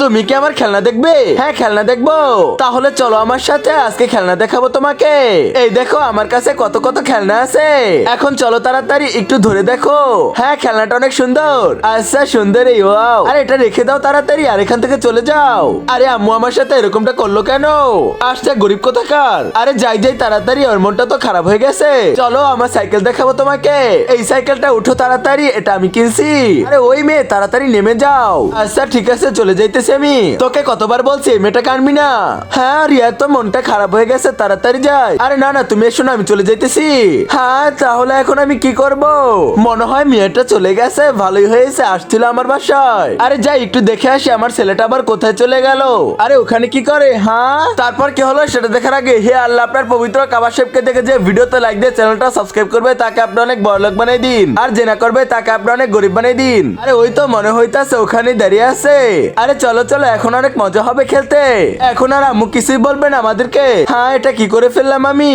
তুমি কি আমার খেলনা দেখবে? হ্যাঁ খেলনা দেখবো। তাহলে চলো আমার সাথে, আজকে খেলনা দেখাবো তোমাকে। এই দেখো আমার কাছে কত কত খেলনা আছে। এখন চলো তাড়াতাড়ি একটু ধরে দেখো। হ্যাঁ খেলনাটা অনেক সুন্দর। আচ্ছা সুন্দর, এই ওয়াও। আরে এটা রেখে দাও তাড়াতাড়ি আর এখান থেকে চলে যাও। আরে আম্মু আমার সাথে এরকমটা করলো কেন? আসছে গরিব কোথাকার। আরে যাই যাই তাড়াতাড়ি, ওর মনটা তো খারাপ হয়ে গেছে। চলো আমার সাইকেল দেখাবো তোমাকে। এই সাইকেলটা উঠো তাড়াতাড়ি, এটা আমি কিনছি। আরে ওই মেয়ে তাড়াতাড়ি নেমে যাও। আচ্ছা ঠিক আছে চলে যাইতেছি আমি। তোকে কতবার বলছি এই মেয়েটাকে আনবি না। হ্যাঁ রিয়া তো মনটা খারাপ হয়ে গেছে, তাড়াতাড়ি যাই। আরে না না তুমি এসো না, আমি চলে যাইতেছি। হ্যাঁ তাহলে এখন আমি কি করব? মনে হয় মেয়েটা চলে গেছে, ভালোই হয়েছে আসছিল আমার বাসায়। আরে যাই একটু দেখে আসি আমার ছেলেটা আবার কোথায় চলে গেল। আরে ওখানে কি করে? হ্যাঁ তারপর কি হলো সেটা দেখার আগে হে আল্লাহ আপনার পবিত্র কাবা শরীফকে দেখে যে ভিডিওতে লাইক দিয়ে চ্যানেলটা সাবস্ক্রাইব করবে, তাকে আপনি অনেক বড়লোক বানিয়ে দিন। আর যে না করবে তাকে আপনি অনেক গরিব বানিয়ে দিন। আরে ওই তো মনে হইতাছে ওখানে দাঁড়িয়ে আছে। আরে চলো চলো এখন অনেক মজা হবে খেলতে। এখন আর আম্মু কিছুই বলবেন আমাদেরকে। হ্যাঁ এটা কি করে ফেললাম আমি?